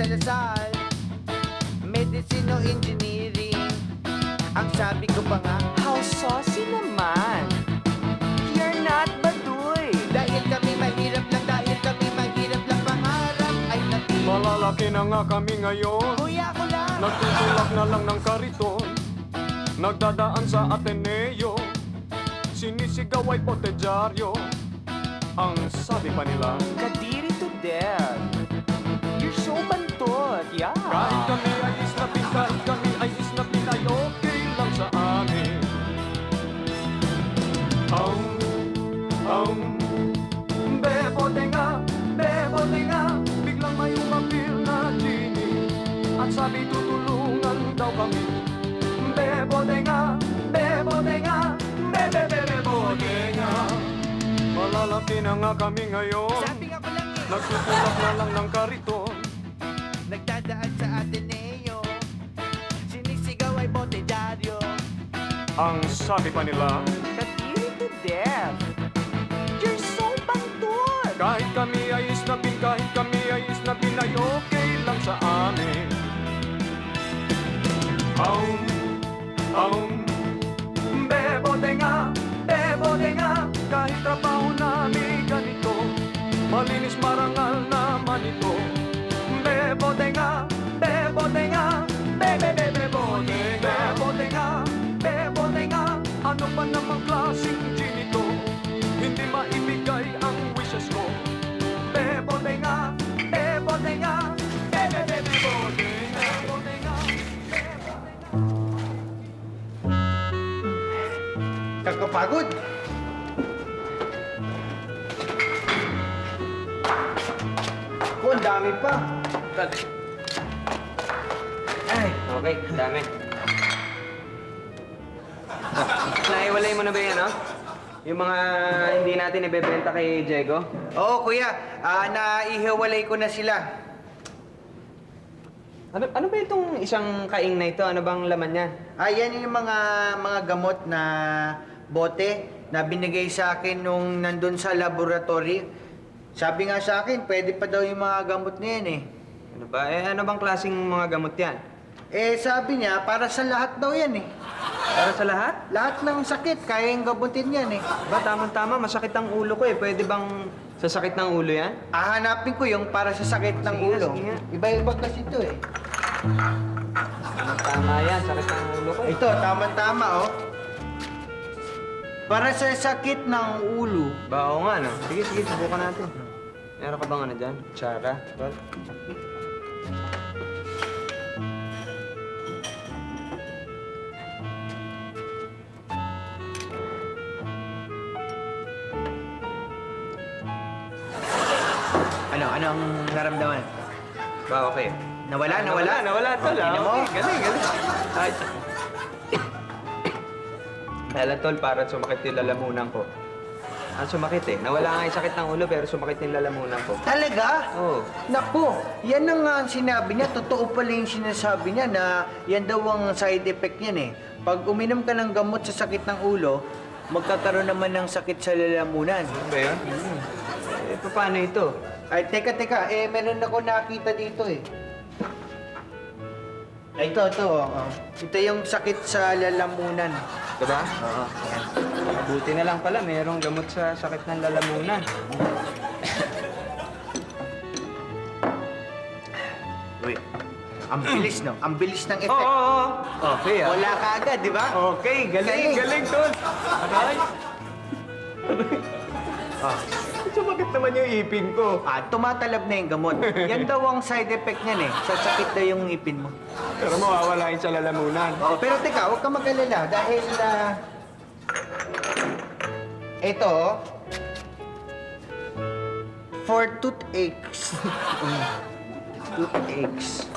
sa Lasal, Medicine o Engineering. Ang sabi ko pa nga, How saucy naman! You're not Baduy! dahil kami mahirap lang pangarap ay natin. Malalaki na nga kami ngayon. Kuya ko lang, Nagtutulak na lang ng kariton. Nagdadaan sa Ateneo. Sinisigaw ay botedyaryo. Ang sabi pa nila, Kadiri to death! You're so bantot! Yeah! kahit kami ay isnapin, kahit kami ay isnapin, ay okay lang sa amin. Bebote nga, biglang may umapil na genie. At sabi tutulungan daw kami. Bebote nga, bebote nga. Malalaki na nga kami ngayon. sabi nga ko lang eh, Nagtutulak na lang ng kariton. nagdadaan sa Ateneo, sinisigaw ay botedyaryo. Ang sabi pa nila, Kadiri to death! You're so bantot! kahit kami ay isnapin, kahit kami ay isnapin, ay okay lang sa amin. Bebote nga, kahit trabaho namin ganito, malinis marangal naman ito. Bebote nga, bebote nga, bebote nga, ano pa namang klaseng gin ito? Hindi maibigay ang wishes ko. Bebote nga, bebote nga, bebote nga. Kakapagod. Ko, ang dami pa. Ay, okay, dami. Naiwalay mo na ba yan, no? Yung mga hindi natin ibebenta kay Diego? Oo, kuya. Naihiwalay ko na sila. Ano ba itong isang kaing na ito? Ano bang laman niya? Yan yung mga gamot na bote na binigay sa akin nung nandun sa laboratory. Sabi nga sa akin, pwede pa daw yung mga gamot na yan eh. Ano ba? Ano bang klaseng mga gamot yan? Sabi niya, para sa lahat daw yan eh. Para sa lahat? Lahat ng sakit, kaya yung gamutin yan eh. Ba, tama-tama. Masakit ang ulo ko eh. Pwede bang sa sakit ng ulo yan? Hahanapin ko yung para sa sakit ng Sige nga, ulo. sige nga. Iba-iba kasi ito eh. Tama yan. Sakit ng ulo ko eh. Ito, tama-tama oh. Para sa sakit ng ulo. Ba, oo nga, no? Sige, subukan natin. Meron ka bang ano dyan? Tsara? Tol? Ano ang naramdaman? Ba, okay. Nawala? Nawala, tol. Tingnan mo. Okay, galing. Ay. Kaya tol, parang sumakit yung lalamunan ko. Sumakit eh. Nawala nga yung sakit ng ulo, pero sumakit yung lalamunan ko. Talaga? Oo. Naku, yan ang sinabi niya. Totoo pala yung sinasabi niya na yan daw ang side effect niyan eh. Pag uminom ka ng gamot sa sakit ng ulo, magkakaroon naman ng sakit sa lalamunan. Ano ba yun? Paano ito? Ay, teka. Meron ako nakita dito eh. Ay, ito. Ito yung sakit sa lalamunan. Diba? Oo, yan. Buti na lang pala, mayroong gamot sa sakit ng lalamunan. Uy, ang bilis, no? Ang bilis ng effect. Oo. Okay, ah. Wala ka agad, di ba? Okay, galing, tol. Aray. Sumakit naman yung ipin ko. Tumatalab na yung gamot. Yan daw ang side effect niyan eh. Sasakit daw yung ipin mo. Pero mawawala yun sa lalamunan. Pero teka, huwag ka mag-alala dahil ito, for toothaches. Toothaches.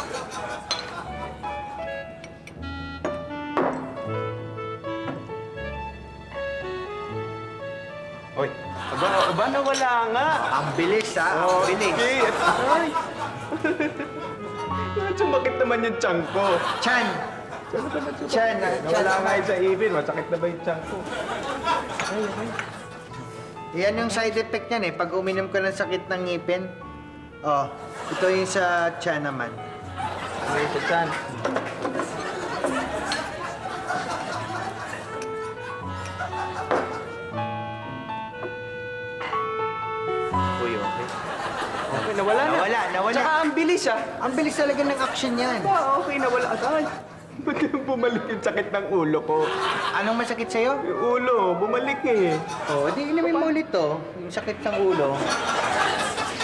Hoy, aba nawala nga. Ang bilis ha, ang bilis. Okay. Ay. Sumakit naman yung tiyan ko. Chan, Nawala nga yun sa ipin. Masakit na ba yung tiyan ko? yan yung side effect niyan eh. Pag uminom ka ng sakit ng ngipin, Oh, ito yung sa tiyan naman. Okay, sa chan. Uy, okay. Okay, nawala na. Nawala. Tsaka ang bilis ah. Ang bilis talaga ng action yan. Okay, nawala. Ay, ba't yung bumalik yung sakit ng ulo ko? Anong masakit sa'yo? Yung ulo, bumalik eh. Oh, di inumin mo ulit to. Yung sakit ng ulo.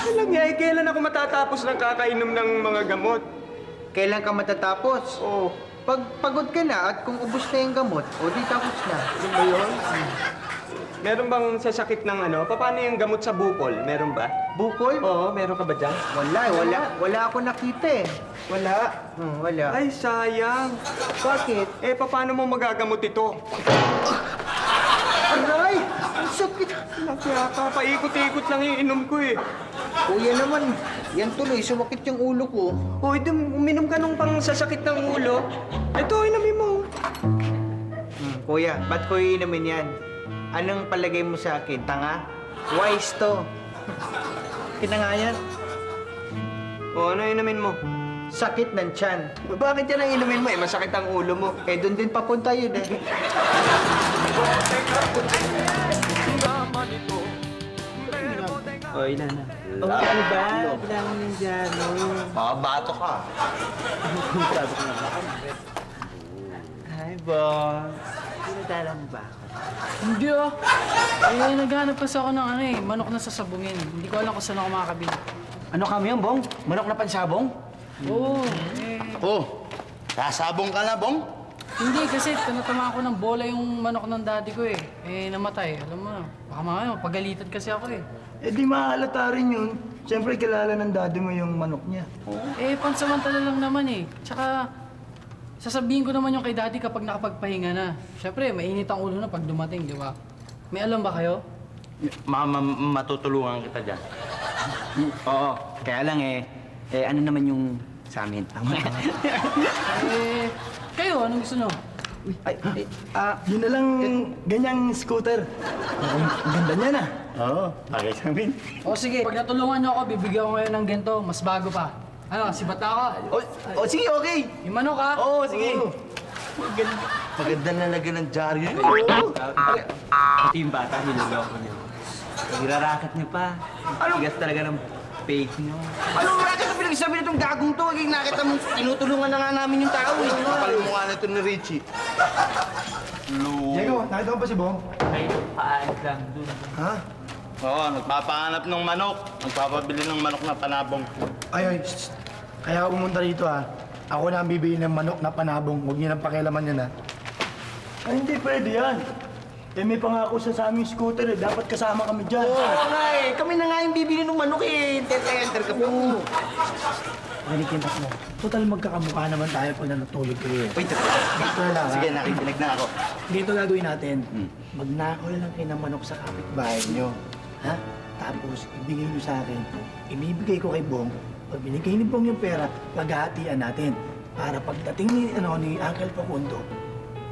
Alam niya, kailan ako matatapos ng kakainom ng mga gamot? Kailan ka matatapos? Oh, Pag pagod ka na at kung ubos na yung gamot, o di tapos na. yun ba yun? Meron bang sasakit ng ano? Paano yung gamot sa bukol? Meron ba? Bukol? Oo, meron ka ba dyan? Wala ako nakita eh. Wala. Wala. Ay, sayang. Bakit? Eh, paano mo magagamot ito? Aray! Ang sakit! Kaya paikot-ikot lang yung inom ko eh. Kuya naman, yan tuloy, sumakit yung ulo ko. Hoy, uminom ka nung pang sasakit ng ulo. Ito, inumin mo. Kuya, ba't ko iinumin yan? Anong palagay mo sa akin? Tanga? Wise to. Kinanga yan. O, ano inumin mo? Sakit ng tiyan. Bakit yan ang inumin mo eh? Masakit ang ulo mo. Eh, doon din papunta yun eh. Naman ito. O, ilan na? Oh, ano ba? Kailangan yung dyan, Mga bato ka. Hi, boss. Pinadala mo ba ako? Hindi ah. Eh, naghanap kasi ako ng ano eh, manok na sasabungin. Hindi ko alam kung saan ako makakabili. Ano kami yun, Bong? Manok na pansabong? Oo, eh, Oh, sasabong ka na, Bong? hindi kasi tinatama ako ng bola yung manok ng daddy ko eh. Eh, namatay. Alam mo na, baka mamaya mapagalitan kasi ako eh. Eh di mahalata rin yun. Siyempre kilala ng daddy mo yung manok niya. Eh, pansamantala lang naman eh. Tsaka, sasabihin ko naman yung kay daddy kapag nakapagpahinga na. Siyempre, mainit ang ulo na pag dumating, di ba? May alam ba kayo? Matutulungan kita dyan. Oo, kaya lang ano naman yung sa amin? Eh, kayo, anong gusto nyo? Yun na lang ganyang scooter. Ang ganda niya na. Oo, bagay sa amin. O sige, pag natulungan nyo ako, bibigyan ko ngayon ng gento, mas bago pa. Ano, sibat na ako? Sige, okay. Yung manok ha? Oo, sige. Maganda na lagyan ng dyaryo yun. Pati yung bata, niloloko niyo. Nagirarakit niyo pa. Tigas talaga ng fake niyo. Ano ba ito pinagsasabi nitong gagong to? Huwag nakita mo, tinutulungan na nga namin yung tao. Kapal mo nga nito ni Richie. Diego, nakita mo ba si Bong? Paayos lang dun. Ha? Oo, nagpapahanap ng manok. Nagpapabili ng manok na panabong. Ay, kaya ako pumunta rito ha. Ako na ang bibili ng manok na panabong. Huwag niyo nang pakialaman yan ha. Ay, hindi pwede yan. Eh, may pangako siya sa aming scooter eh. Dapat kasama kami dyan. Oo nga eh. Kami na nga yung bibili ng manok eh. Enter ka po. Rinig yung mo. Total magkakamukha naman tayo pag natulog kayo eh. Wait, Dito na lang ha. sige, nakikinig na ako. Ganito gagawin natin. Magnakaw lang kayo ng manok sa kapitbahay nyo. Ha? Tapos, ibigay nyo sa akin. Ibibigay ko kay Bong. Pag binigay ni Bong yung pera, paghahatian natin. Para pagdating ni Uncle Facundo,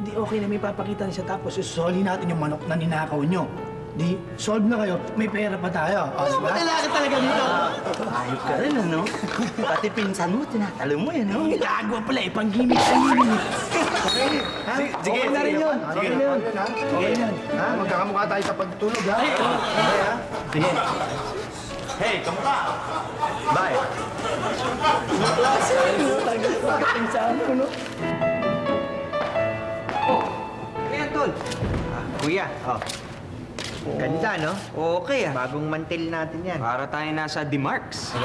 di okay na may papakita niya tapos isusoli natin yung manok na ninakaw nyo. Di, solve na kayo, may pera pa tayo. O, diba? Lalaki talaga dito. Ayos ka rin, ano? Pati pinsan mo, tinatalo mo yan, no? Gagawa pala eh, pang-gimmick sa gimmick. Ha? Sige, okay na rin sige. yun. Okay na yun. Ha? Okay na yun. Ha? Magkakamukha tayo sa pagtulog, ha? Okay, ha? Sige. Hey, kamuka! Bye! Kaya, tol. Kuya, ganda no? Okay ah. Bagong mantil natin yan. Para tayo nasa Demarks.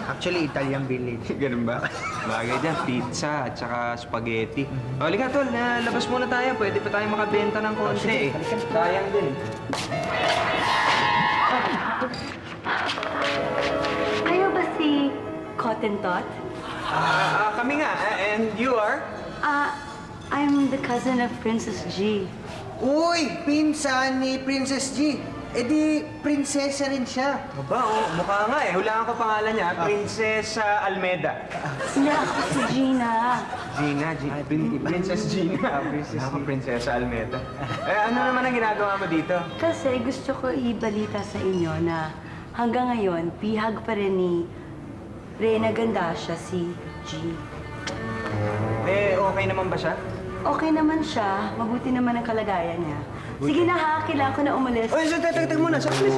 Actually, Italian village. Ganun ba? Bagay dyan, pizza at saka spaghetti. O, halika tol, labas muna tayo. Pwede pa tayo makabenta ng konti eh. Sayang din. Kayo ba si Cotton Tot? Kami nga. And you are? I'm the cousin of Princess G. Uy! Pinsan ni Princess G. Eh di, prinsesa rin siya. Aba, mukha nga eh. Hulaan ko pangalan niya, Princesa Almeda. Hindi, ako si Gina. Princess Gina. Ako, Princesa Almeda. Ano naman ang ginagawa mo dito? Kasi gusto ko ibalita sa inyo na hanggang ngayon, bihag pa rin ni Reyna Gandassia, si G. Eh, okay naman ba siya? Okay naman siya. Mabuti naman ang kalagayan niya. Sige na ha, kailangan ko na umalis. Oy, so, tag muna. Saglit.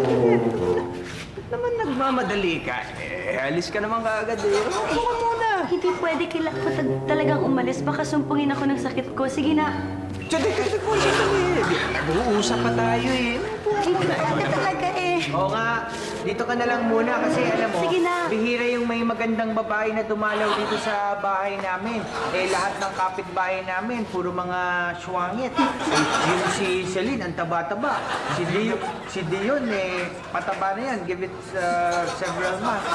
Ba't naman nagmamadali ka? Eh, alis ka naman kaagad eh. Upo ka muna. Hindi pwede, kailangan ko talagang umalis. Baka sumpungin ako ng sakit ko. Sige na. Tag muna sandali. Nag-uusap pa tayo eh. Hindi ka talaga eh. Oo nga, dito ka na lang muna kasi alam mo, Sige na. bihira yung may magandang babae na dumalaw dito sa bahay namin. Eh, lahat ng kapitbahay namin, puro mga syuangit. Yung si Celine, ang taba-taba. Si Dion, eh, pataba na yan. Give it several months.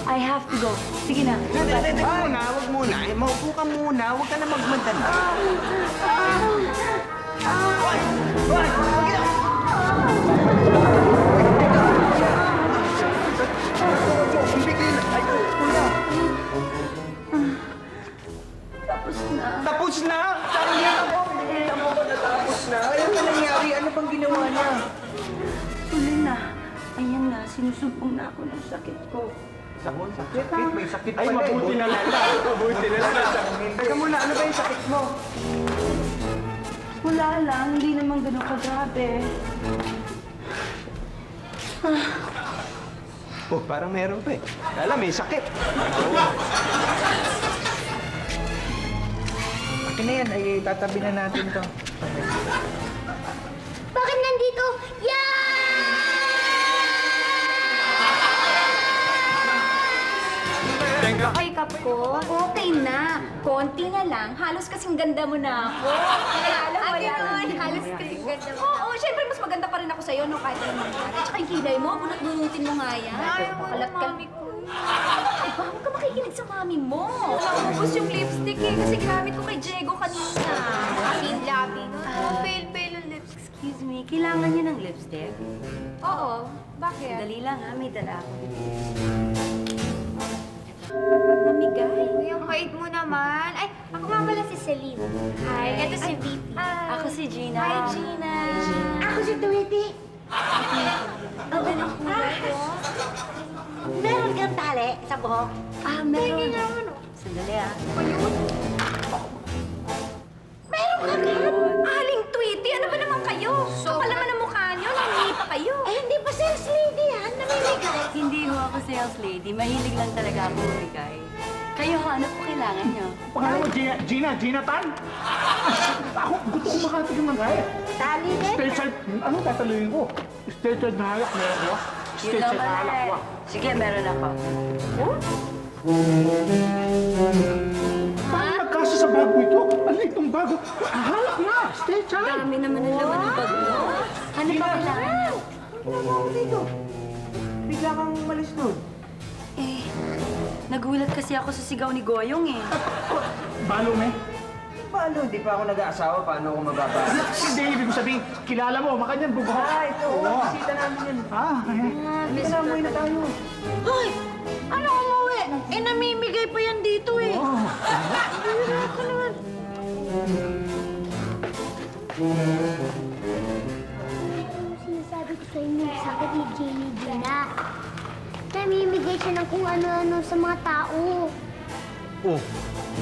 I have to go. Sige na. Wag muna. Eh, maupo ka muna. Huwag ka na magmadala. Tapos na! Sabi niya ako! Nakita mo ba natapos na? Ano ba nangyari? Ano bang ginawa niya? Tuloy na. Ayan na, sinusumpong na ako ng sakit ko. Sakit? May sakit Ay, pala. mabuti na lang. Mabuti na lang. Teka muna, ano ba yung sakit mo? Wala lang, hindi naman ganun kagrabe. Oh, parang meron pa eh. Alam, may sakit. Akin na yan, ay tatabi na natin to. Bakit nandito? Tenga, Okay, Kap ko. Okay na. Konti na lang. Halos kasing ganda mo na ako. Ate Ron, halos kasing ganda mo. Oo, syempre mas maganda pa rin ako sa'yo, no? Kahit anong mangyari. Tsaka yung kilay mo, bunot-bunutin mo nga yan. Ay, mami ko. Ay, ba, huwag ka makikinig sa mami mo. Naubos yung lipstick eh, kasi ginamit ko kay Diego kanina. Labi-labi. Pale-pale yung lipstick. Excuse me, kailangan niyo ng lipstick? Oo, bakit? Dali lang ha, may dala ako. Mamigay. Uy, ang bait mo naman. Ay, ako nga pala si Celine. Hi. Ito si VP. Ako si Gina. Hi, Gina. Ako si Tweety. Oo, ako. Meron kang tali sa buhok? Meron. naman. Sandali ah. Meron agad. Aling Tweety, ano ba naman kayo? Kapal naman ang mukha nyo, nangingi pa kayo. Eh, hindi pa sales lady yan. Namimigay. Hindi ho ako sales lady. Mahilig lang talaga ako bumigay. Kayo ho, ano po kailangan niyo? Pangalan mo, Gina Tan? Ako, gusto ko makatigang ng gaya. Tali din. Special, ano tataluin ko? Special na halak meron ko. Yun Special naman na halak ko. eh. Sige, meron ako. Paano nagkasa sa bago ito? Ano itong bago? Halak na! Special! Dami naman ang laman ng bag mo. Ano pa kailangan niyo? Bigla kang umalis nun. Eh, nagulat kasi ako sa sigaw ni Goyong eh. Balo, me? Paano? Di pa ako nag-aasawa. Paano ako mababasa? Hindi, ibig ko sabihin, kilala mo, makanyan, bubuhok. Ito. Bisita namin yan. Halika na, umuwi na tayo. Hoy! Ano umuwi? Eh, namimigay pa yan dito eh. Sinasabi ko sa inyo, sakit ni Jenny Gina. Namimigay siya ng kung ano-ano sa mga tao. Oh,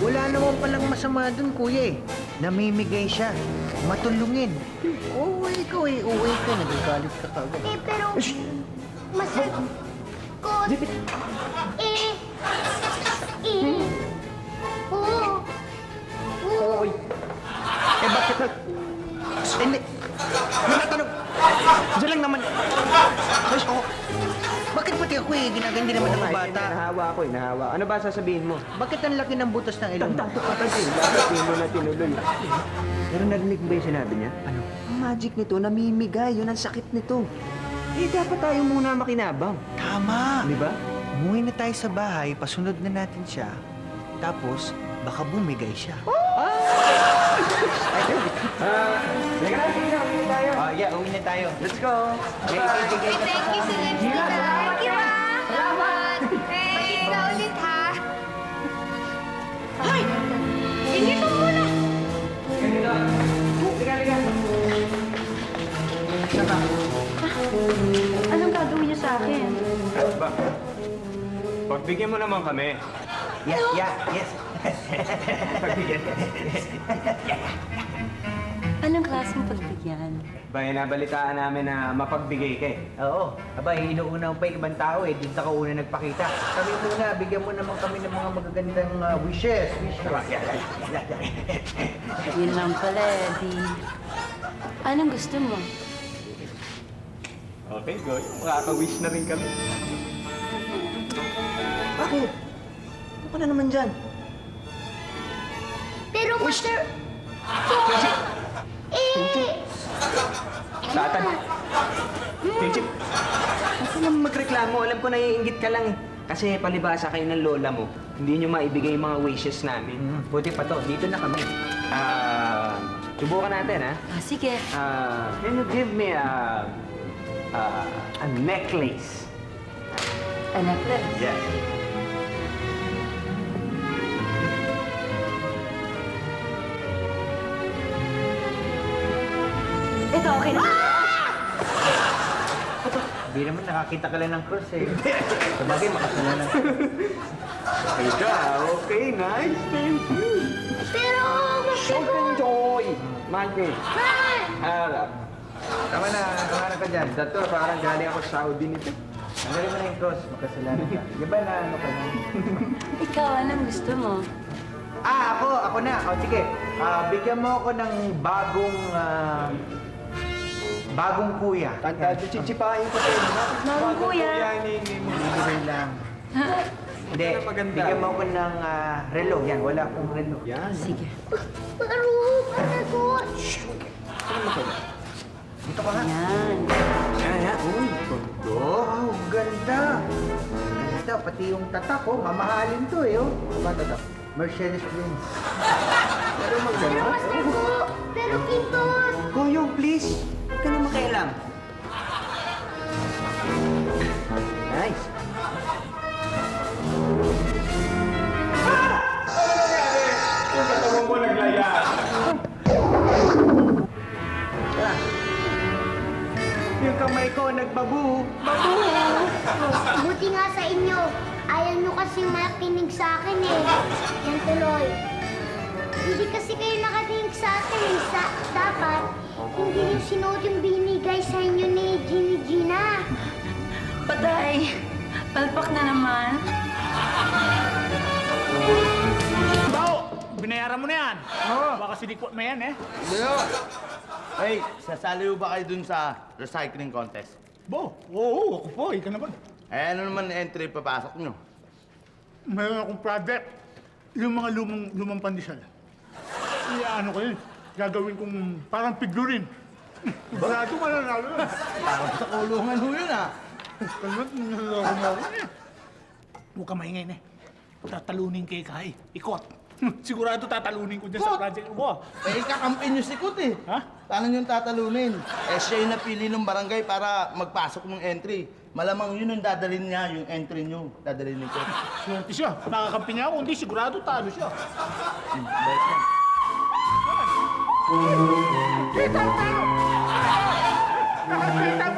wala naman palang masama dun, kuya eh. Namimigay siya. Matulungin. Uwi ka eh. Uwi ka. Nagagalit ka kagad. Eh, pero... Masakot. Eh... Oo. Oo. Eh, bakit na... Hindi. Natanong. Diyan lang naman. Ay, oh. Bakit pati ako eh? Ginagandi naman ng mga bata. Nahawa ako eh. Nahawa. Ano ba sasabihin mo? Bakit ang laki ng butas ng ilong mo? Bakit mo na tinuloy? Pero narinig mo ba yung sinabi niya? Ano? Ang magic nito, namimigay. Yun ang sakit nito. Eh, dapat tayo muna makinabang. Tama. Di ba? Umuwi na tayo sa bahay, pasunod na natin siya. Tapos, baka bumigay siya. Yeah, uwi na tayo. Let's go! Thank you, Celine. Thank you, ha. Salamat. Magkita ka ulit, ha. Hoy! Ingit mo muna. Anong gagawin niyo sa akin? Ba? Pag Pagbigyan mo naman kami. Yes. Anong klaseng pagbigyan? Bay, nabalitaan namin na mapagbigay ka eh. Oo. Abay, inuuna pa yung ibang tao eh. Dito ka una nagpakita. Kami muna, bigyan mo naman kami ng mga magagandang wishes. Yun lang pala, Eddie. Anong gusto mo? Okay, go. Makaka-wish na rin kami. Bakit? Ano ka na naman dyan? Pero, Master... Satan. Chip, huwag ka naman magreklamo. Alam ko naiinggit ka lang eh. Kasi palibasa kayo ng lola mo, hindi nyo maibigay yung mga wishes namin. Buti pa to, dito na kami. Subukan natin, ha? Sige. Can you give me a necklace? A necklace? Yes. Ito, okay na. Hindi naman nakakita ka lang ng cross eh. Sabagay, makasalanan ka. Okay, nice. Thank you. Pero, Master Ko... Enjoy. Michael. Tama na, kamara ka dyan. Dato, parang galing ako sa Saudi nito. Tanggalin mo na yung cross, makasalanan ka. Di ba na ano ka na? Ikaw, anong gusto mo? Ako na. O sige, bigyan mo ako ng bagong kuya. Chichipain ko sa'yo. Bagong kuya. Bibigay lang. Hindi, bigyan mo ako ng relo. Yan, wala akong relo. Yan. Sige. Pero, panagot. Dito ka nga. Yan. Yan. Uy, Wow, ganda. Ganda, pati yung tatak ko, mamahalin to eh. Oh. Ano tatak? Mercedes-Benz. pero Pero, maganda. Master Ko... Pero, Kintot... Goyong, please. Huwag ka na makialam. Nice. Yung katawan mo naglaya. Yung kamay ko, nagbabu. Buti nga sa inyo. Ayaw nyo kasing makinig sa akin eh. Yan tuloy. Hindi kasi kayo nakatingin sa atin eh. Dapat, hindi nyo sinuot yung binigay sa inyo ni Ginny Gina. Patay. Palpak na naman. Binayaran mo na yan. Baka sinikot mo yan eh. Ay, sasali mo ba kayo dun sa recycling contest? Oo, ako po. Ikaw naman. Eh, ano naman entry papasok nyo? Mayroon akong project. Yung mga lumang pandesal. Ano ko yun? Gagawin kong parang figurine. Barado mananalo yun. Parang sa kulungan ho yun, ah. Kalmat, naloko mo ako eh. Huwag ka maingay na eh. Tatalunin kay Kai. Ikot. Sigurado tatalunin ko dyan sa project mo. Eh, kakampi nyo si Kut eh. Ha? Paano nyo tatalunin? Eh, siya yung napili ng barangay para magpasok ng entry. Malamang yun ang dadalhin niya, yung entry nyo. Dadalhin ni Kut. Swerte siya. Nakakampi niya ako. Hindi, sigurado talo siya.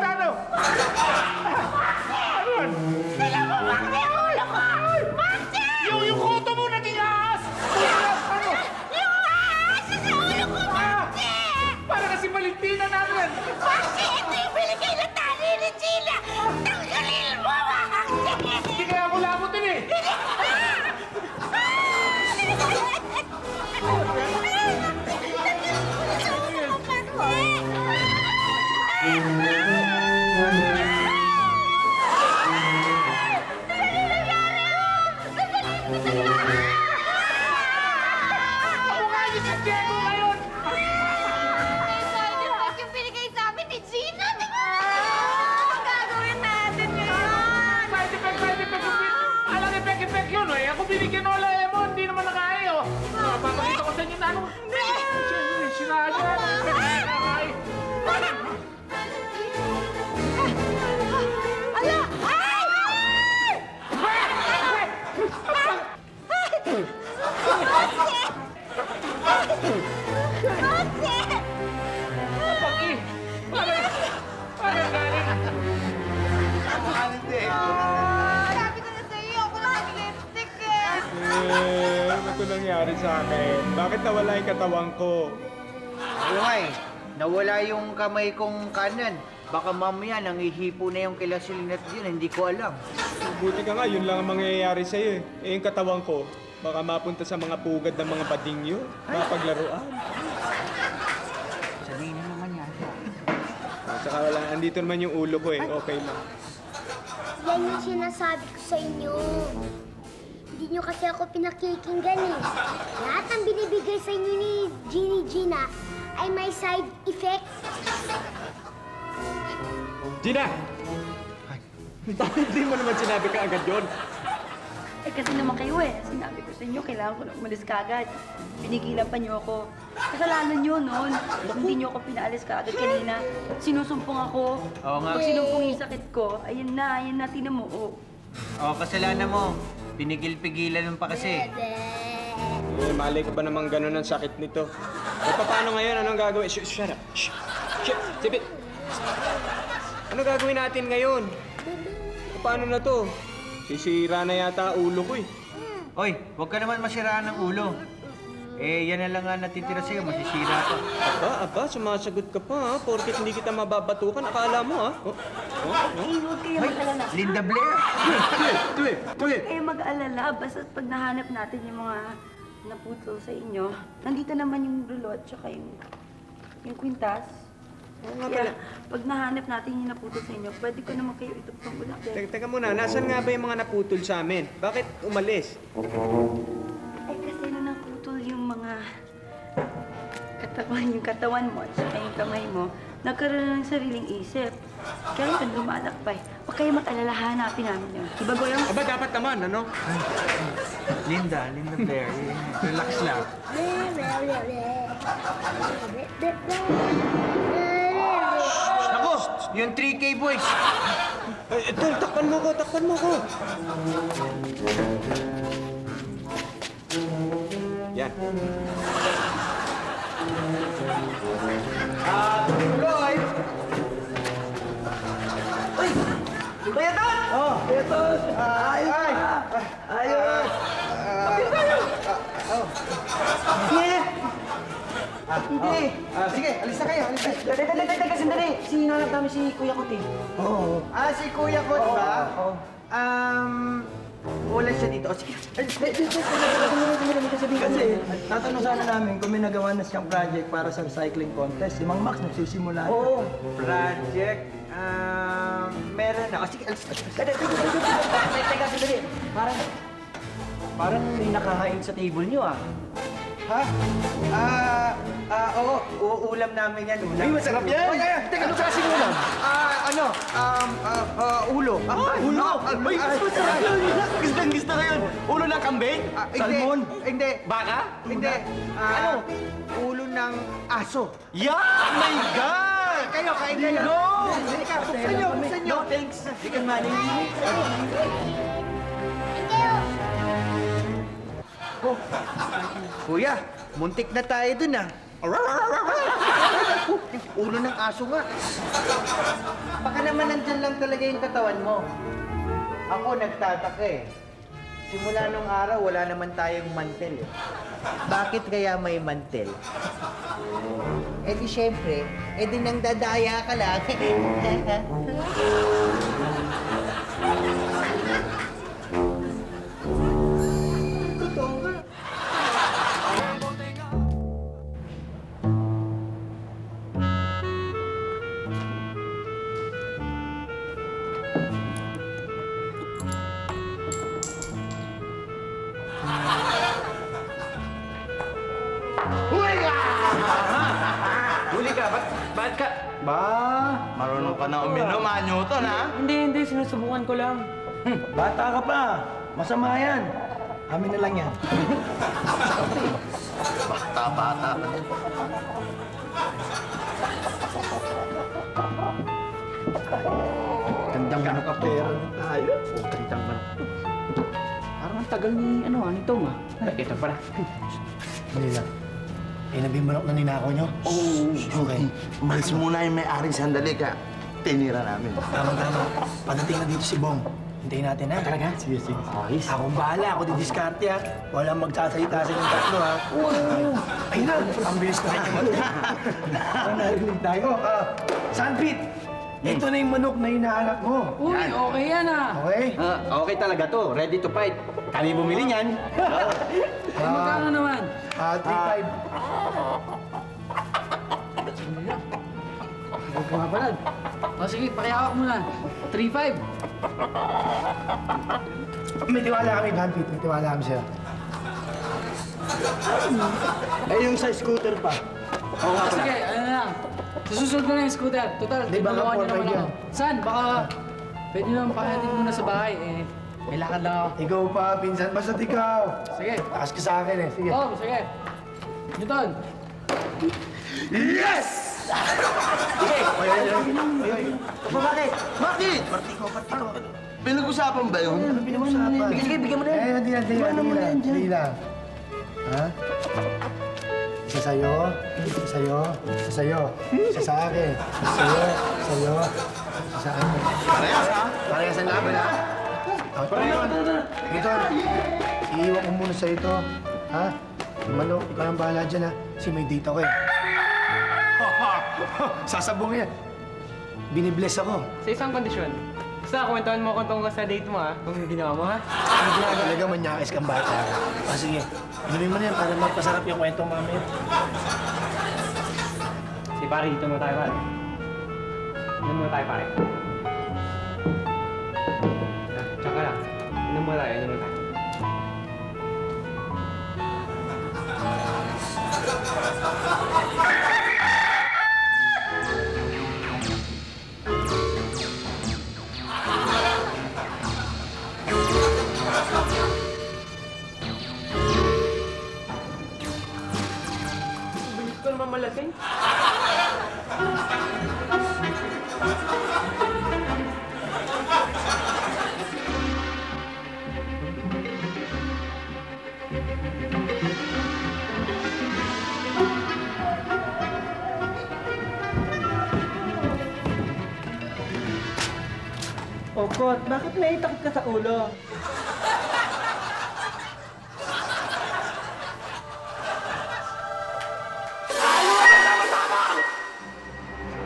Talo! Yung koto mo naging ahas! Ano? Yung ahas! Sa ulo ko, Marci! Para kasi Valentina natin! Marci, ito yung binigay na tali ni Gina! Tanggalin mo, Marci! Hindi kaya ako lamutin eh! Ako nga yung si Diego ngayon! Yung binigay sa amin ni Gina! Ang gagawin natin ngayon? Side effect! Alam, effect yun eh! Ako binigyan ng Lemon, hindi naman nakaya oh! Papakita ko sa inyo na ano! Sinadya! Nakakaya! Ala! Ay! Pagi! Parang galing! Sabi ko na sa iyo, ako lang Ano ito nangyari sa akin? Bakit nawala yung katawan ko? Oo nga eh, nawala yung kamay kong kanan. Baka mamaya nangihipo na yung kilasilin at yun, hindi ko alam. Buti ka nga, yun lang ang mangyayari sa'yo eh. Eh, yung katawan ko, baka mapunta sa mga pugad ng mga badingyo, mapaglaruan. Sabihin na naman yan. At saka wala, andito naman yung ulo ko eh, okay lang. Yan yung sinasabi ko sa inyo. Hindi nyo kasi ako pinakikinggan eh. Lahat ng binibigay sa inyo ni Ginny Gina ay may side effect. Gina! Bakit di mo naman sinabi ka agad yun? Eh kasi naman kayo eh. Sinabi ko sa inyo, kailangan ko na umalis kagad. Pinigilan pa niyo ako. Kasalanan niyo noon. Hindi niyo ako pinaalis kagad kanina. Sinusumpong ako. Oo nga. Pag sinumpong yung sakit ko, ayun na, tinan mo. Oh. Oo, kasalanan mo. Pinigil-pigilan mo pa kasi. Eh, malay ko ba namang ganun ang sakit nito? Eh, paano ngayon? Anong gagawin? Shut up! Shh! Shh! Sipit! Ano gagawin natin ngayon? Paano na to? Sisira na yata ulo ko eh. Oy, huwag ka naman masiraan ng ulo. Eh, yan na lang nga natitira sa'yo, masisira ka. Aba, sumasagot ka pa ha? Porkit hindi kita mababatukan, akala mo ha? Eh, huwag kayo mag-alala. Linda Blair! Huwag kayo mag-alala. Basta pag nahanap natin yung mga naputol sa inyo, nandito naman yung relo at saka yung kwintas. Kaya, pag nahanap natin yung naputol sa inyo, pwede ko naman kayo itugtong ulit. Teka muna, nasan nga ba yung mga naputol sa amin? Bakit umalis? Eh, kasi nung naputol yung mga katawan mo at saka yung kamay mo, nagkaroon ng sariling isip. Kaya yun, lumalakbay. Huwag kayo mag-alala, hanapin namin yun. Diba, Goyong? Aba, dapat naman, ano? Linda Blair, relax lang. Ako, yung 3K boys. Ito, takpan mo ko! Yan. Tuloy! Uy! Bayatot! Oh, bayatot! Ayos! Ayos! Kapil tayo! Sige! Hindi! Sige, alis na kayo, alis na. Teka, sandali. Sinanap namin si Kuya Kuti. Oo. Si Kuya ko, di ba? Wala siya dito. O, sige. Kasi tatanong sana namin kung may nagawa na siyang project para sa recycling contest. Si Mang Max nagsisimula. Oo. Project, meron na. O, sige, alis na. Teka, sandali. Parang may nakahain sa table niyo ah. Ha? Oo. Uulam namin yan. Ay, masarap yan! Teka, ano klaseng ulam? Ulo. Ulo? Ay, masarap yun! Gustang-gusto ko yun! Ulo ng kambing? Salmon? Hindi. Baka? Hindi. Ulo ng aso. Yeah! Oh my God! Kayo, kain kayo. No! Teka, buksan nyo. No, thanks. Chicken money. Kuya, muntik na tayo dun ah. Ulo ng aso nga. Baka naman nandyan lang talaga yung katawan mo. Ako nagtataka eh. Simula nung araw, wala naman tayong mantel eh. Bakit kaya may mantel? Eh di syempre, eh di nang dadaya ka lang. Totoo nga. Huli ka, ba't ka? Ba, marunong ka na uminom, Newton, ha? Hindi. Sinusubukan ko lang. Bata ka pa. Masama yan. Amin na lang yan. Bata-bata. Gandang ano ka pera tayo. Gandang ano. Parang ang tagal ni ni Tom ah. Ito pala. Hindi lang. Manok na ninakaw nyo? Oo. Okay. Umalis muna yung may-aring sandali ka. Tinira namin. Tama. Padating na dito si Bong. Hintayin natin ha. Talaga? Sige, sige. Ayos. Akong bahala, ako didiskarte ha. Walang magsasalita sa inyong tatlo ha. Ayun na, ang bilis na naman. Narinig tayo. Sanpit, ito na yung manok na hinahanap mo. Uy, okay yan ah. Okay? Okay talaga to. Ready to fight. Kami bumili niyan. Eh, magkano naman? 3-5. Huwag ka nga pala. O sige, pakihawak mo na. 3-5. May tiwala kami, Sanpit. May tiwala kami sa'yo. Eh, yung sa scooter pa. O sige, ano na lang. Susunod ko na yung scooter. Total, Di ba tinulungan nga, niyo naman 4-5 ako. yan? San, baka pwede naman pakihatid muna sa bahay. Eh, may lakad lang ako. Ikaw pa, pinsan. Basta't ikaw. Sige. Takas ka sa akin eh. Sige. Oh, sige. Newton. Bakit? Bakit? Pinag-usapan ba yun? Pinag-usapan. Sige, bigyan mo na yan. Eh, hindi lang. Ha? Isa sa'yo, isa sa'yo, isa sa'yo, isa sa akin, isa sa'yo, isa sa'yo, isa sa akin. Parehas ha? Parehas ang laban, ha? Ito, iiwan ko muna sa ito. Ha? Manok, ikaw ang bahala dyan, ha? Kasi may date ako, eh. Sasabong yan. Binibless ako. Sa isang kondisyon. Basta, kwentuhan mo kung tungkol sa date mo ha. Kung ginawa mo ha. Talaga manyakis kang bata. Sige, inumin mo na yan para magpasarap yung kwentong mamaya. Si pare, dito mo tayo pare. Inom mo tayo pare. Tsaka lang. Inom mo tayo, inom mo tayo. Bilis ko naman malasing. Okot, bakit may takot ka sa ulo?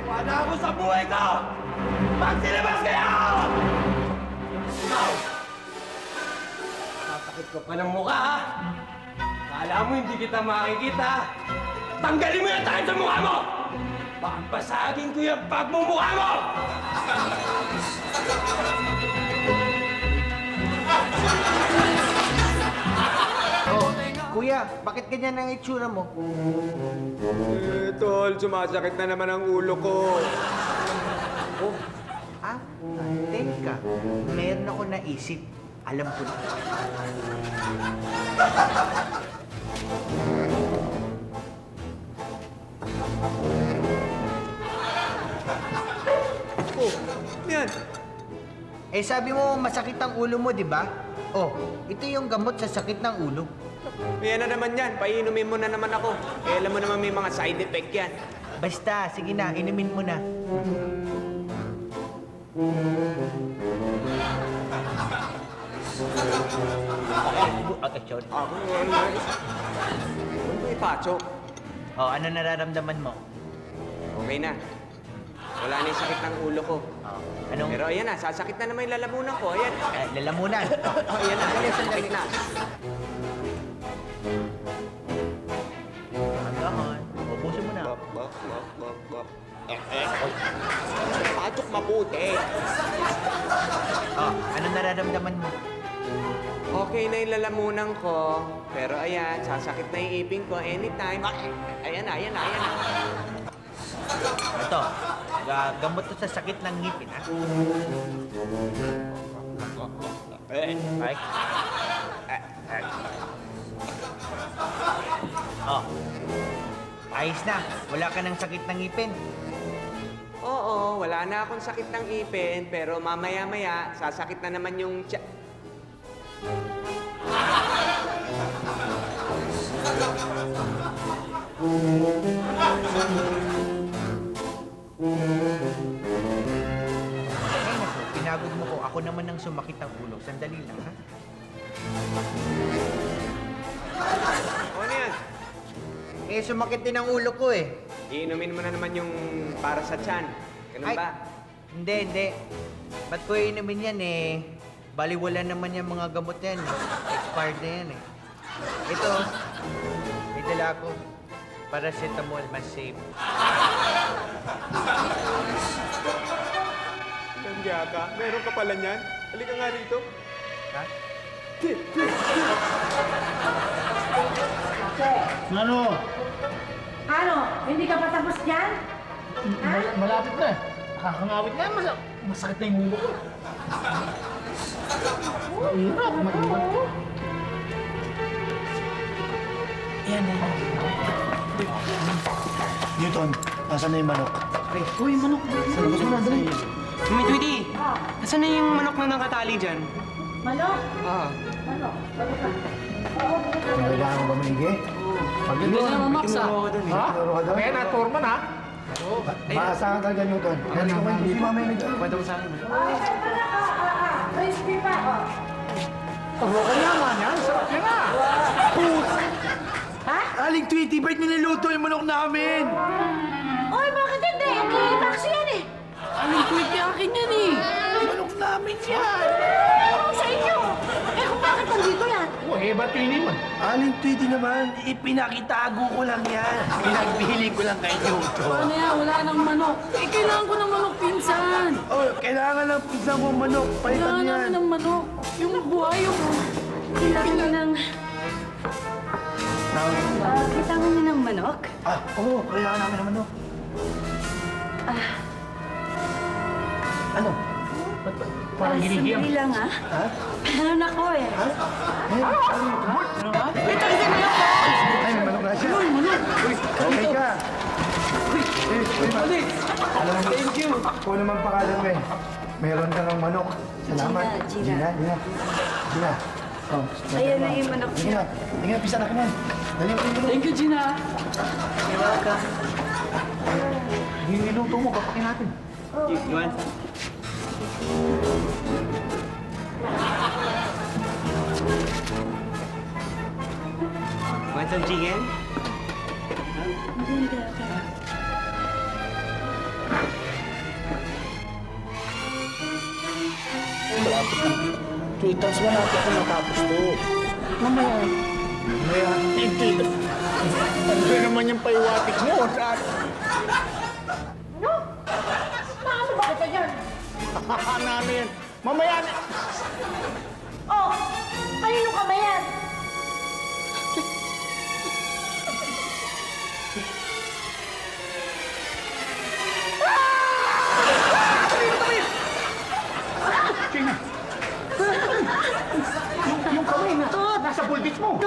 Wala ako sa buhay ko! Magsilabas kayo! Tatakit ko pa ng mukha ha. Kala mo hindi kita makikita. Tanggalin mo yung takip sa mukha mo! Pagbasagin ko yung pagmumukha mo! Oh, kuya, bakit ganyan ang itsura mo? Tol, sumasakit na naman ang ulo ko. Oh, teka. Meron ako naisip. Alam ko na. Oh, yan. Eh sabi mo masakit ang ulo mo, di ba? Oh, ito yung gamot sa sakit ng ulo. Yan na naman yan. Painumin mo na naman ako. Eh, alam mo naman may mga side effect yan. Basta, sige na, inumin mo na. Okay, sorry. Ako, may pacho. Oh, ano nararamdaman mo? Okay na. Wala na yung sakit ng ulo ko. Oh, anong Pero ayan na, sasakit na naman yung lalamunan ko. Ayan. lalamunan? Oh, ayan na. Sakit na. Hanggang, ubusin mo na. Patok mabuti. Oh, ano nararamdaman mo? Okay na yung lalamunan ko. Pero ayan, sasakit na yung ipin ko anytime. Ayan na, ayan na, ayan na. Ito, gamot to sa sakit ng ngipin, ha? Ay. Oh. Ayos na. Wala ka ng sakit ng ngipin. Oo, wala na akong sakit ng ipin. Pero mamaya-maya, sasakit na naman yung Ay, naku, pinagod mo ko. Ako Ako naman ang sumakit ang ulo. Sandali lang, ha? Ano yan? Eh, sumakit din ang ulo ko, eh. Iinumin mo na naman yung para sa tiyan. Ganun ba? Hindi. Ba't ko inumin yan, eh? Baliwala naman yung mga gamot yan, eh. Expired na yan, eh. Ito, may dala ko. Paracetamol, mas safe. Nandiya ka? Meron ka pala niyan? Halika nga rito. Ha? Ano? Ano? Hindi ka pa tapos dyan? Malapit na. Nakakangawit na. Masakit na yung ulo ko. Mahirap. Yan. Newton, nasaan na yung manok? Uy, manok. Sa labas mo na, dali. Mami Tweety, asan na yung manok na nakatali dyan? Manok? Ah. Manok? Kailangan mo ba maigi? Hindi na mamaksa. Ha? Kaya na-tourman, ha? Maasahan talaga, Newton. Hindi ko kayo si mamaya nag- Kwento mo sa akin. Crispy pa. Turo ka naman, yan. Sarap yan, ha? Ha? Aling Tweety, ba't niluto yung manok namin? Oy, bakit hindi? Eh, taxi yan eh. Anong tweet yung akin yan eh? Manok namin yan! Ano sa inyo? Eh, kung bakit nandito yan? Oh, eh, ba't yun naman? Aling Tweety naman, ipinakitago ko lang yan. Pinagbili ko lang kay Newton. Paano yan? Wala nang manok. Eh, kailangan ko ng manok, pinsan. Oh, kailangan ng pizza mo manok. Palitan Kailangan yan. namin ng manok. Yung buhay, yung... Kailangan nyo ng... kailangan nyo ng manok? Ah, oo, kailangan namin ng manok. Ano? Parang ginigiyam. Sandali lang, ha? Ha? Meron ako eh. Ha? Ay, may manok na siya. Okay ka. Alam mo, thank you. Kung naman pangalan mo eh. Meron ka ng manok. Salamat. Gina. Gina. Oh, Ayan na yung manok Sige niya. na. Sige na, pisa na ka na. Dali mo yung manok. Thank you, Gina. Yung niluto mo, papakin natin. Iwan. Want some chicken? Tweeters mo natin ako matapos to. Mamaya. Mamaya. Hindi. Ano naman yung paiwatik mo? No? Paano ba kita yan? Ano yan? Mamaya na. Oh! Kanino ka ba yan? Yung kamay na. Nasa bulbit mo.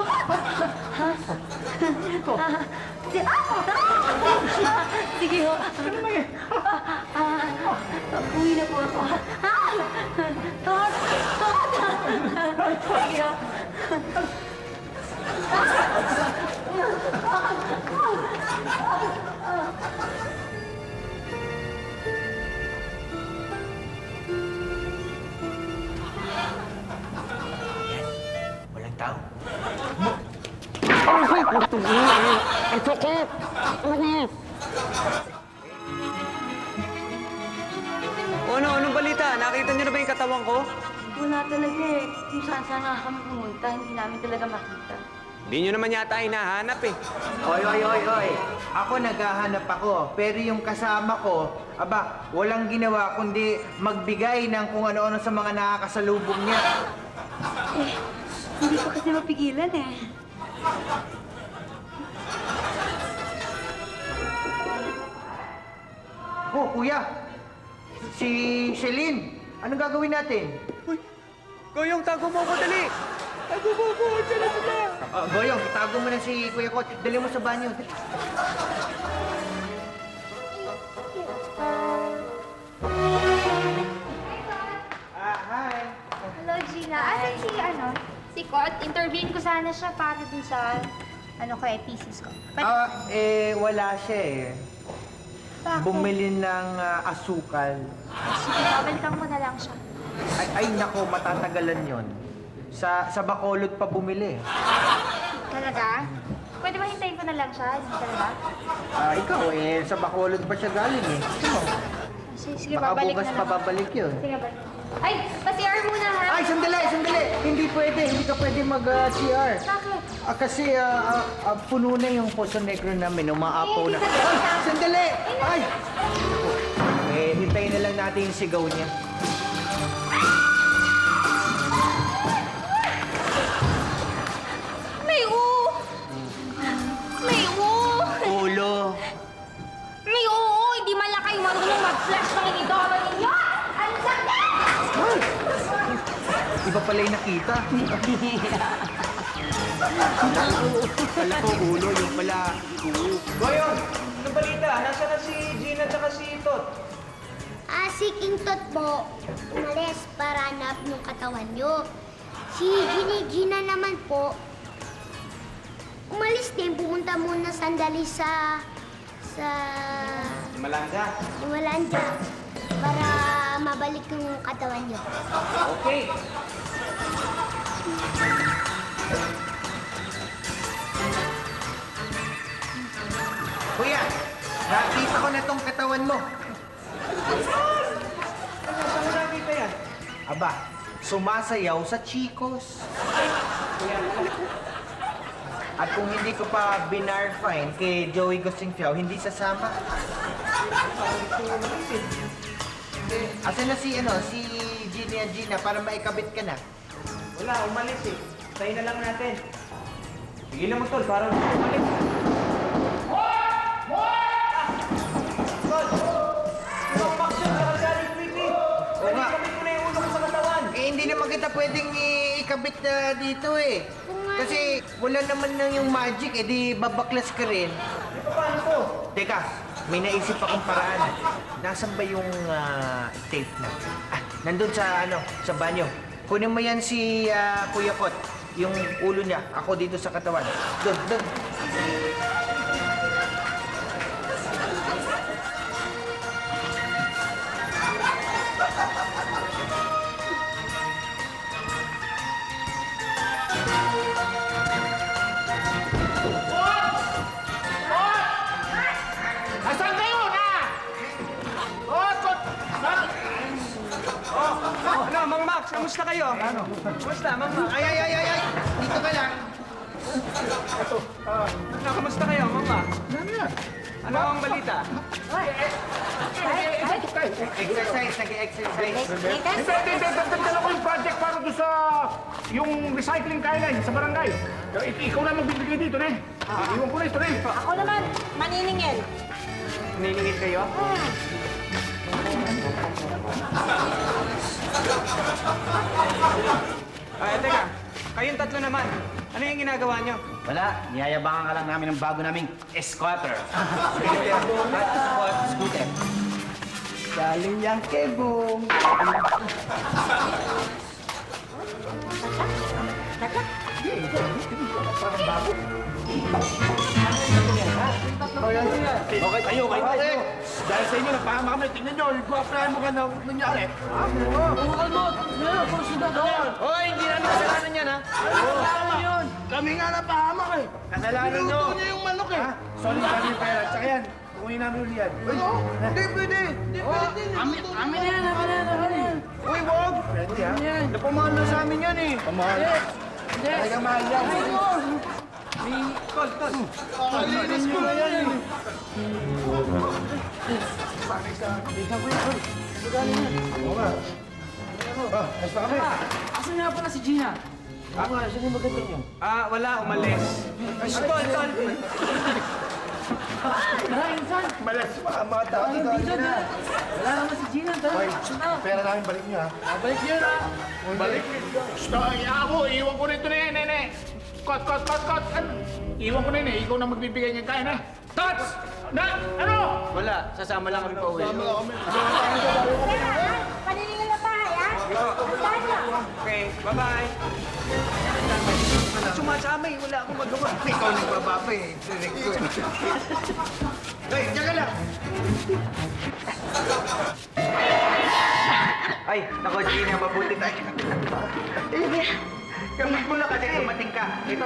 Sige ho. Uwi na po ako. Sige ho. Walang tao. Anong balita? Nakita niyo na ba yung katawan ko? Wala talaga eh. Kung saan saan nga kami pumunta, hindi namin talaga makita. Hindi niyo naman yata hinahanap eh. Oy. Ako naghahanap ako, pero yung kasama ko, aba, walang ginawa kundi magbigay ng kung ano-ano sa mga nakakasalubong niya. Eh, hindi ko kasi mapigilan eh. Oh, kuya! Si Celine! Anong gagawin natin? Goyong, tago mo ko, dali! Tago mo ko, dali sila! Goyong, itago mo na si Kuya Kot. Dali mo sa banyo. Dali. Hi! Hello, Gina. Asan si, si Kot? Interviewin ko sana siya para dun sa, thesis ko. Wala siya eh. Bakit? Bumili ng asukal. Sige, babalikan ko na lang siya. Ay nako, matatagalan yon. Sa Bacolod pa bumili. Talaga? Pwede ba hintayin ko na lang siya? Talaga? Ikaw sa Bacolod pa siya galing eh. Sige, Baka babalik bukas na lang. pa babalik yun. Sige, balik. Ay, pa-CR muna ha? Ay, sandali! Hindi ka pwede mag-CR. Bakit? Kasi puno na yung Poso Negro namin, umaapaw na. Hindi Ay, sandali! Ay! Hintayin na lang natin yung sigaw niya. May Ulo! May hindi malaki marunong mag-flash ng inidoro ninyo! Ang sakit! Iba pala yung nakita. Pala ko ulo, yung pala Goyon! Ano balita? Nasaan na si Gina at si Tot? Si King Tot po, umalis para hanap ng katawan nyo. Si Gina naman po, umalis din, pumunta muna sandali sa Malanga. Himalanda para mabalik yung katawan nyo. Okay. Kuya, nakita ko na tong katawan mo. Saan mo nakita yan? Aba, sumasayaw sa Chicos. At kung hindi ko pa binarfine kay Joey Gosingfiao, hindi sasama. Asan na si Gina at Gina para maikabit ka na? Wala, umalis eh. Tayo na lang natin. Sige na mo, Tol, para umalis. Oo nga. Ikabit ko na yung ulo ko sa katawan. Hindi naman kita pwedeng ikabit na dito eh. Kasi wala naman na yung magic, di babaklas ka rin. Paano to? Teka, may naisip akong paraan. Nasaan ba yung tape na? Nandun sa banyo. Kunin mo yan si Kuya Kot. Yung ulo niya, ako dito sa katawan. Doon. Nasaan kayo na? Ano, Mang Max, kamusta kayo? Kamusta, Mang Max? Ay! Dito ka lang. Ano, kamusta kayo, Mang Max? Ano ang balita? Exercise, nag-exercise. Hindi. Dala ko yung project para doon sa yung recycling kailan sa barangay. Ikaw na magbibigay dito, ne? Iwan ko na ito, ne? Ako naman, maniningil. Naniningil kayo? Teka, kayong tatlo naman. Ano yung ginagawa nyo? Wala, niyayabangan ka lang namin ng bago naming escorter. Scooter. Galing yan kay Bong. Okay, kayo. Dahil sa inyo, napahama kami. Tingnan nyo, yung applyan mo ka na nangyari. Hoy, hindi namin kasalanan yan, ha? Kami nga napahama eh. Kasalanan nyo. Pinuto niyo yung manok eh. Sorry, kami yung pera. Tsaka yan, kukunin namin uli yan. Hindi pwede. Amin na yan. Uy, wag! Pwede ha? Napamahal na sa amin yan, eh. Pamahal. Talagang mahal yan. Tol. Palinis mo na yan eh. Oo nga. Basta kami. Asan nga pala si Gina? Wala, umalis. Tol. Malas pa, mga tao. Wala naman si Gina. Hoy, pera namin balik niyo ha. Balik niyo na. Balik. Ako, iwan ko rito na yan, nene. Kot. Iwan ko na yun eh. Ikaw na magbibigay niyan kaya na. Tots! Ano? Wala, sasama lang kami pa uwi. Paniningil na bahay, ha? Okay, bye-bye. Sumasama eh, wala akong magawa. Ikaw nagbababa eh. Direct ko eh. Hey, tiyaka lang. Ay, nako, Gina, mabuti tayo. Kabit mo na kasi dumating ka. Ito,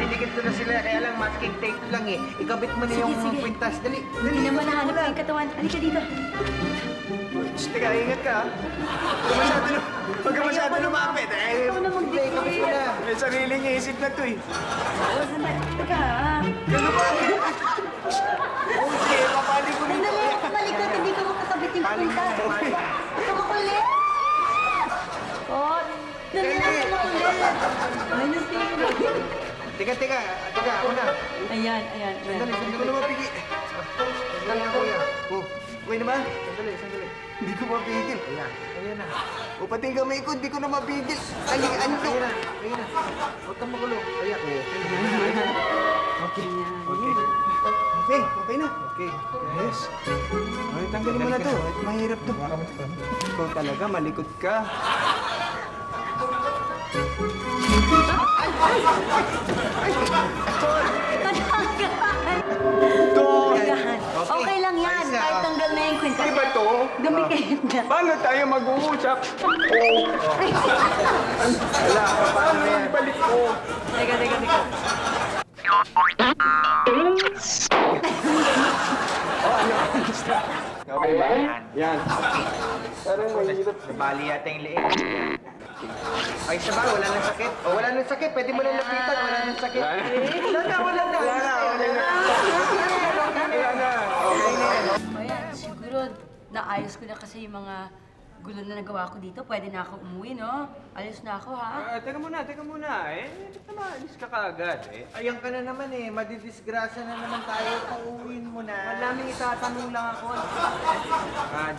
dinikit ko na sila, kaya lang masking tape lang eh. Ikabit mo na yung kwintas. Dali, Hindi naman nahanap ko yung katawan. Halika dito. Teka, ingat ka. Huwag ka masyado lumapit. Ikaw na Ikabit mo magdikit. na. May sariling isip na to eh. Oo, sandali. Teka, ha? Okay, papali ko rin. Sandali, malikot. Hindi ka makakabit yung kwintas. Ikaw makulit. Oh, dali na ako makulit. Ay, nasira. Teka, ako na. Ayan. Sandali, hindi ko na mapigil. Sandali na, kuya. Oh, okay na ba? Sandali. Hindi ko mapigil. Ayan na. O, pati yung kamay ko, hindi ko na mapigil. Ano to? Ayan na. Huwag kang magulo. Ayan. Okay na. Okay. Yes. Ay, tanggalin mo na to. Mahirap to. Ikaw talaga, malikot ka. Dagahan. Okay lang yan. Ayos na, Kahit oh. tanggal na yung kwintas. Di ba to? Gumikit na. Paano tayo mag-uusap? Oh. Wala, paano yung balik ko? Teka. Okay ba? Yan. Parang mahirap. Bali yata yung liit. Ay, siya ba? Wala nang sakit? O, wala nang sakit. Pwede mo lang lapitan. Wala nang sakit. Wala na. Wala na. O yan, siguro naayos ko na kasi yung mga gulo na nagawa ko dito. Pwede na ako umuwi, no? Ayos na ako, ha? Teka muna. Ba't naman alis ka kaagad eh? Ayan ka na naman eh. Madidisgrasya na naman tayo. Pauwiin mo na. Malaming itatanong lang ako.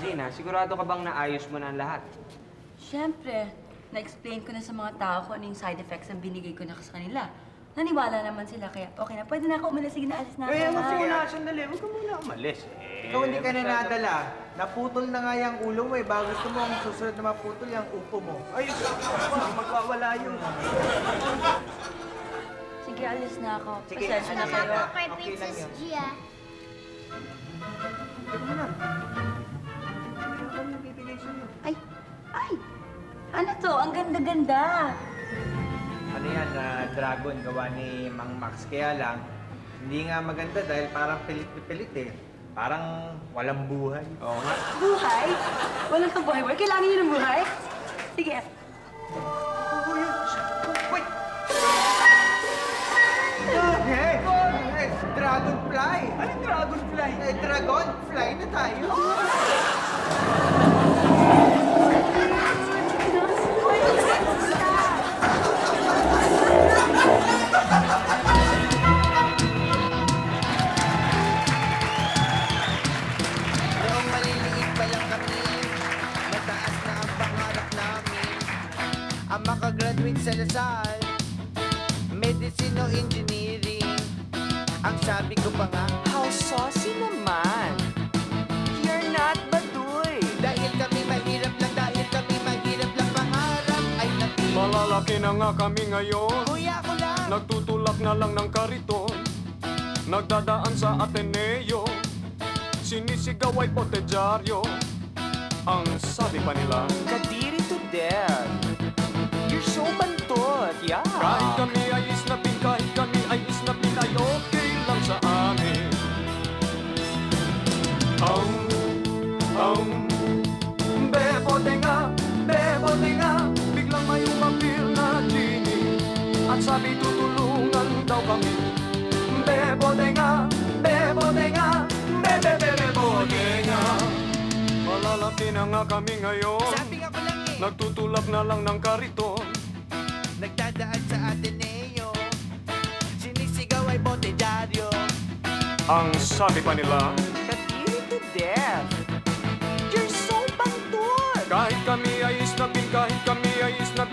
Gina, sigurado ka bang naayos mo na ang lahat? Siyempre, na-explain ko na sa mga tao kung ano yung side effects ang binigay ko na sa kanila. Naniwala naman sila, kaya okay na. Pwede na ako umalis. Sige na, alis na ako. Kaya ha? muna, sandali. Huwag ka muna umalis eh. Ikaw hindi ka na nadala. Naputol na nga yung ulo mo eh. Bago gusto mo ang susunod na maputol yung upo mo. Ay, magwawala yun. Sige, alis na ako. Sige, Pasensya na alis kayo. na. Kay Okay lang Princess yun. Gia. Ay! Ano to? Ang ganda-ganda. Ano yan, dragon gawa ni Mang Max. Kaya lang, hindi nga maganda dahil parang pilit eh. Parang walang buhay. Oo nga. Buhay? Walang kang buhay. Kailangan niyo ng buhay? Sige. Wait! Hey! Dragonfly! Ano dragonfly? Dragonfly na tayo. Noong maliliit pa lang kami, mataas na ang pangarap namin. Ang makagraduate sa Lasal, medicine o engineering. Ang sabi ko pa nga, how saucy naman. You're not Baduy. Dahil kami mahirap lang pangarap ay natin. Malalaki na nga kami ngayon. Kuya ko lang. Nagtutulak na lang ng kariton. Nagdadaan sa Ateneo. Sinisigaw ay potedyaryo. Ang sabi pa nila, Kadiri to death. You're so bantot, yeah. kahit kami ay isnapin, ay okay lang sa amin. Bebote nga, biglang may umapil na genie. At sabi tutulungan daw kami. Bebote nga, bebote nga. Malalaki na nga kami ngayon. Sabi nga ko lang eh. Nagtutulak na lang ng kariton. Nagdadaan sa Ateneo. Sinisigaw ay botedyaryo. Ang sabi pa nila, Kadiri to death. You're so bantot. kahit kami ay isnapin,